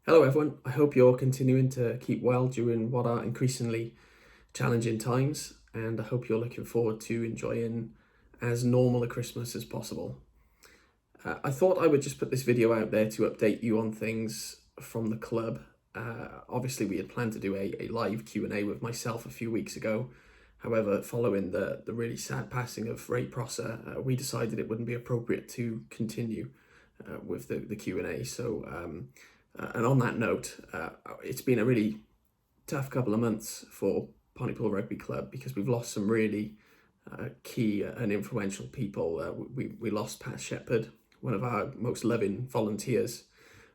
Hello everyone, I hope you're continuing to keep well during what are increasingly challenging times, and I hope you're looking forward to enjoying as normal a Christmas as possible. I thought I would just put this video out there to update you on things from the club. Obviously we had planned to do a live Q&A with myself a few weeks ago. However, following the really sad passing of Ray Prosser, we decided it wouldn't be appropriate to continue with the Q&A. And on that note, it's been a really tough couple of months for Pontypool Rugby Club because we've lost some really key and influential people. We lost Pat Shepherd, one of our most loving volunteers,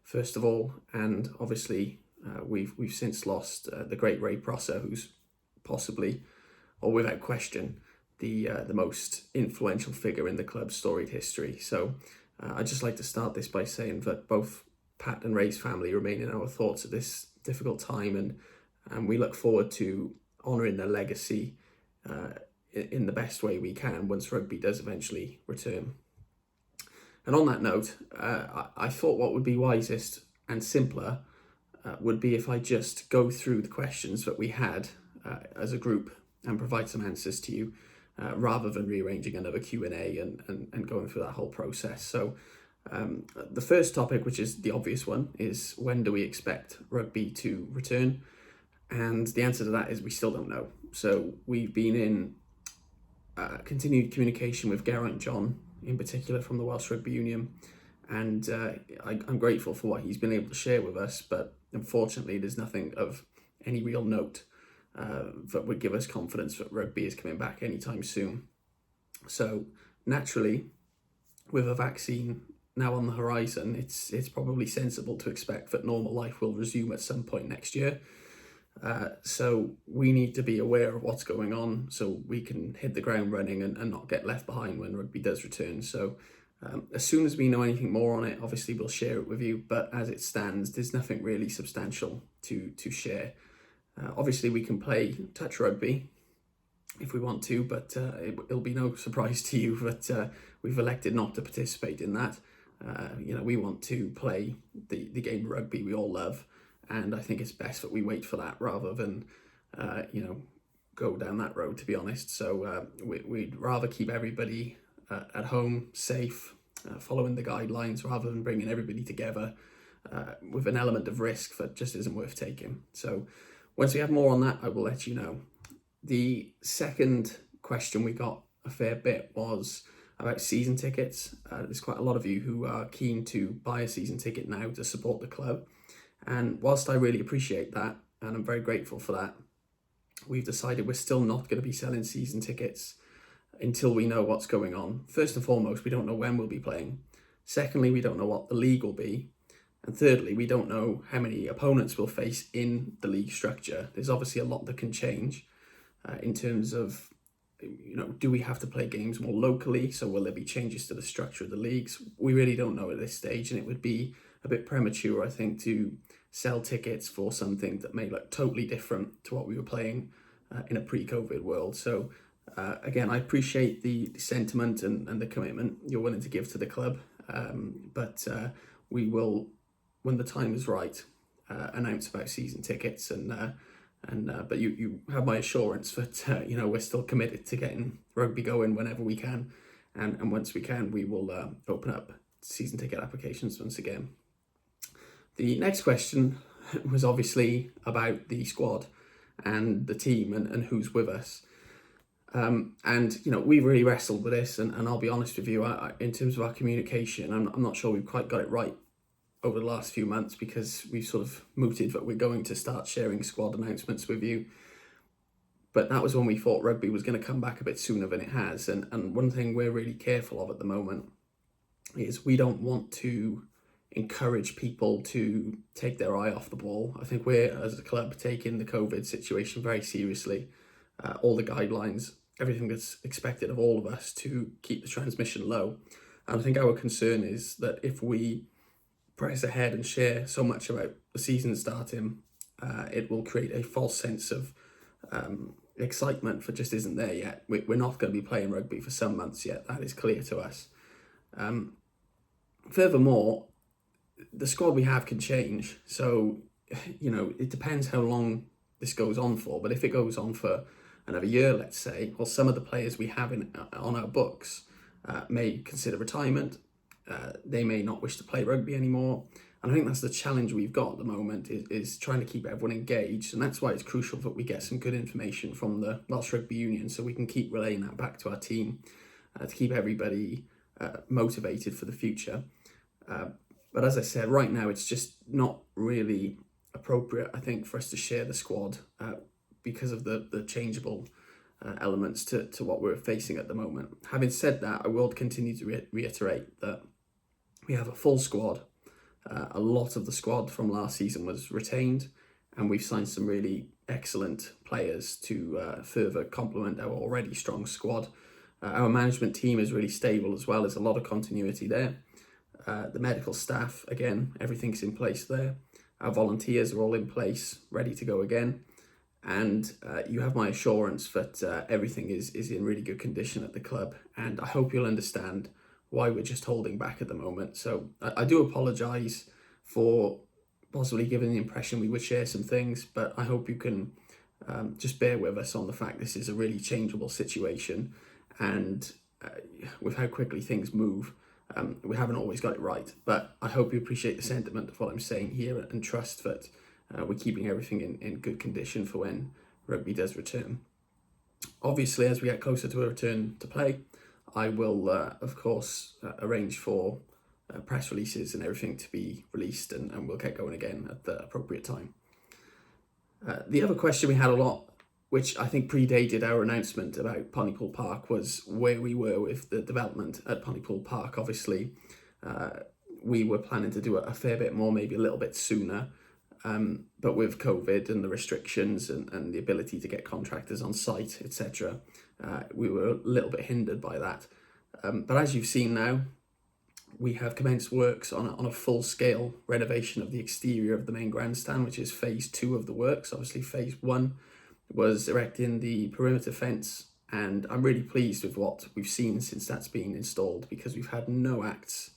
first of all, and obviously we've since lost the great Ray Prosser, who's possibly, or without question, the most influential figure in the club's storied history. So I'd just like to start this by saying that both Pat and Ray's family remain in our thoughts at this difficult time, and we look forward to honouring their legacy in the best way we can once rugby does eventually return. And on that note, I thought what would be wisest and simpler would be if I just go through the questions that we had as a group and provide some answers to you, rather than rearranging another Q&A and going through that whole process. So the first topic, which is the obvious one, is when do we expect rugby to return? And the answer to that is we still don't know. So we've been in continued communication with Geraint John, in particular from the Welsh Rugby Union, and I'm grateful for what he's been able to share with us, but unfortunately there's nothing of any real note that would give us confidence that rugby is coming back anytime soon. So naturally, with a vaccine now on the horizon, it's probably sensible to expect that normal life will resume at some point next year. So we need to be aware of what's going on so we can hit the ground running and not get left behind when rugby does return. So as soon as we know anything more on it, obviously we'll share it with you, but as it stands, there's nothing really substantial to share. Obviously we can play touch rugby if we want to, but it'll be no surprise to you that we've elected not to participate in that. We want to play the game of rugby we all love, and I think it's best that we wait for that rather than go down that road, to be honest. So we'd rather keep everybody at home safe, following the guidelines, rather than bringing everybody together with an element of risk that just isn't worth taking. So once we have more on that, I will let you know. The second question we got a fair bit was about season tickets. There's quite a lot of you who are keen to buy a season ticket now to support the club. And whilst I really appreciate that, and I'm very grateful for that, we've decided we're still not going to be selling season tickets until we know what's going on. First and foremost, we don't know when we'll be playing. Secondly, we don't know what the league will be. And thirdly, we don't know how many opponents we'll face in the league structure. There's obviously a lot that can change in terms of, do we have to play games more locally? So will there be changes to the structure of the leagues? We really don't know at this stage, and it would be a bit premature, I think, to sell tickets for something that may look totally different to what we were playing in a pre-COVID world. So again, I appreciate the sentiment and the commitment you're willing to give to the club, but we will, when the time is right, announce about season tickets, but you have my assurance that we're still committed to getting rugby going whenever we can, and once we can, we will open up season ticket applications once again. The next question was obviously about the squad and the team and who's with us. We really wrestled with this, and I'll be honest with you, in terms of our communication, I'm not sure we've quite got it right over the last few months, because we've sort of mooted that we're going to start sharing squad announcements with you. But that was when we thought rugby was going to come back a bit sooner than it has. And one thing we're really careful of at the moment is we don't want to encourage people to take their eye off the ball. I think we're, as a club, taking the COVID situation very seriously. All the guidelines, everything that's expected of all of us to keep the transmission low. And I think our concern is that if we press ahead and share so much about the season starting, it will create a false sense of excitement that just isn't there yet. We're not going to be playing rugby for some months yet. That is clear to us. Furthermore, the squad we have can change. So, it depends how long this goes on for. But if it goes on for another year, let's say, well, some of the players we have on our books may consider retirement. They may not wish to play rugby anymore. And I think that's the challenge we've got at the moment is trying to keep everyone engaged. And that's why it's crucial that we get some good information from the Welsh Rugby Union so we can keep relaying that back to our team to keep everybody motivated for the future. But as I said, right now, it's just not really appropriate, I think, for us to share the squad because of the changeable elements to what we're facing at the moment. Having said that, I will continue to reiterate that we have a full squad. A lot of the squad from last season was retained, and we've signed some really excellent players to further complement our already strong squad. Our management team is really stable as well. There's a lot of continuity there. The medical staff, again, everything's in place there. Our volunteers are all in place, ready to go again. And you have my assurance that everything is in really good condition at the club. And I hope you'll understand why we're just holding back at the moment. So I do apologise for possibly giving the impression we would share some things, but I hope you can just bear with us on the fact this is a really changeable situation. And with how quickly things move, we haven't always got it right. But I hope you appreciate the sentiment of what I'm saying here and trust that we're keeping everything in good condition for when rugby does return. Obviously, as we get closer to a return to play, I will, of course, arrange for press releases and everything to be released, and we'll get going again at the appropriate time. The other question we had a lot, which I think predated our announcement about Pontypool Park, was where we were with the development at Pontypool Park. Obviously, we were planning to do a fair bit more, maybe a little bit sooner, but with COVID and the restrictions and the ability to get contractors on site, etc., we were a little bit hindered by that. But as you've seen now, we have commenced works on a full-scale renovation of the exterior of the main grandstand, which is phase 2 of the works. Obviously, phase 1 was erecting the perimeter fence, and I'm really pleased with what we've seen since that's been installed, because we've had no acts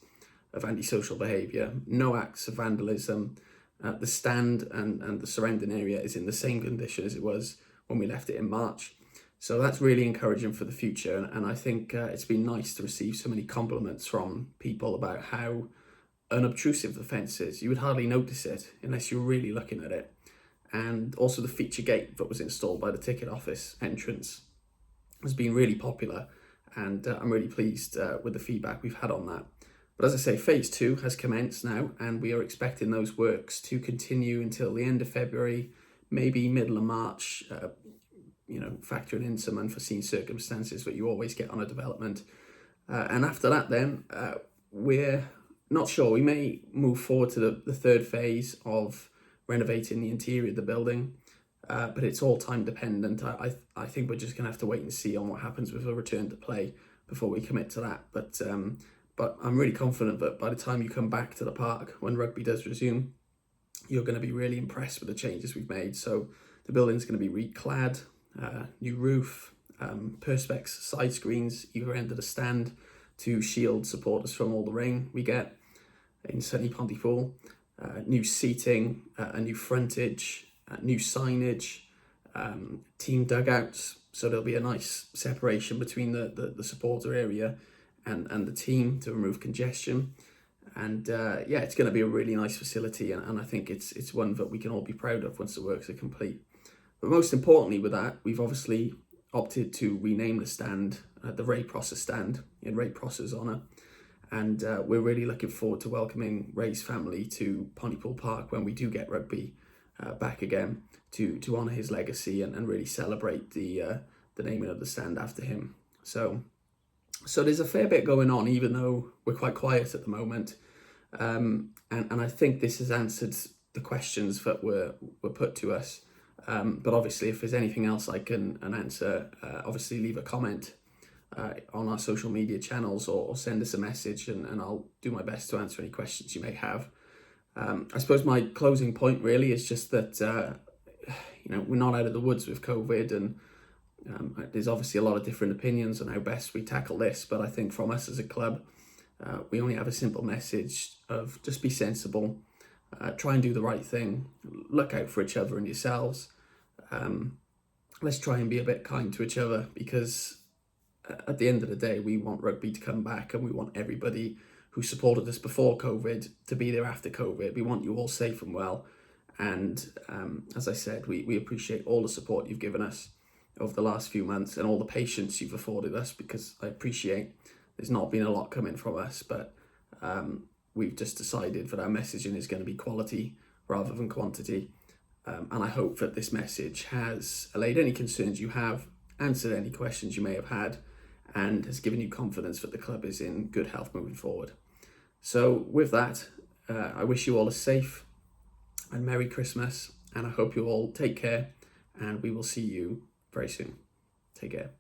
of antisocial behaviour, no acts of vandalism. The stand and the surrounding area is in the same condition as it was when we left it in March. So that's really encouraging for the future. And I think it's been nice to receive so many compliments from people about how unobtrusive the fence is. You would hardly notice it unless you're really looking at it. And also the feature gate that was installed by the ticket office entrance has been really popular. And I'm really pleased with the feedback we've had on that. But as I say, phase 2 has commenced now, and we are expecting those works to continue until the end of February, maybe middle of March, factoring in some unforeseen circumstances that you always get on a development. And after that then, we're not sure. We may move forward to the third phase of renovating the interior of the building, but it's all time dependent. I think we're just going to have to wait and see on what happens with a return to play before we commit to that. But I'm really confident that by the time you come back to the park, when rugby does resume, you're going to be really impressed with the changes we've made. So the building's going to be reclad, new roof, perspex side screens either end of the stand to shield supporters from all the rain we get in sunny Pontypool, new seating, a new frontage, new signage, team dugouts. So there'll be a nice separation between the supporter area and the team to remove congestion. And it's going to be a really nice facility, and I think it's one that we can all be proud of once the works are complete. But most importantly with that, we've obviously opted to rename the stand the Ray Prosser stand in Ray Prosser's honour. And we're really looking forward to welcoming Ray's family to Pontypool Park when we do get rugby back again to honour his legacy and really celebrate the naming of the stand after him. So there's a fair bit going on, even though we're quite quiet at the moment. And I think this has answered the questions that were put to us. But obviously, if there's anything else I can answer, obviously leave a comment on our social media channels or send us a message, and I'll do my best to answer any questions you may have. I suppose my closing point really is just that, we're not out of the woods with COVID, and there's obviously a lot of different opinions on how best we tackle this, but I think from us as a club, We only have a simple message of just be sensible, try and do the right thing, look out for each other and yourselves. Let's try and be a bit kind to each other, because at the end of the day, we want rugby to come back, and we want everybody who supported us before COVID to be there after COVID. We want you all safe and well. And as I said, we appreciate all the support you've given us over the last few months and all the patience you've afforded us, because I appreciate there's not been a lot coming from us, but we've just decided that our messaging is going to be quality rather than quantity. And I hope that this message has allayed any concerns you have, answered any questions you may have had, and has given you confidence that the club is in good health moving forward. So with that, I wish you all a safe and Merry Christmas, and I hope you all take care, and we will see you very soon. Take care.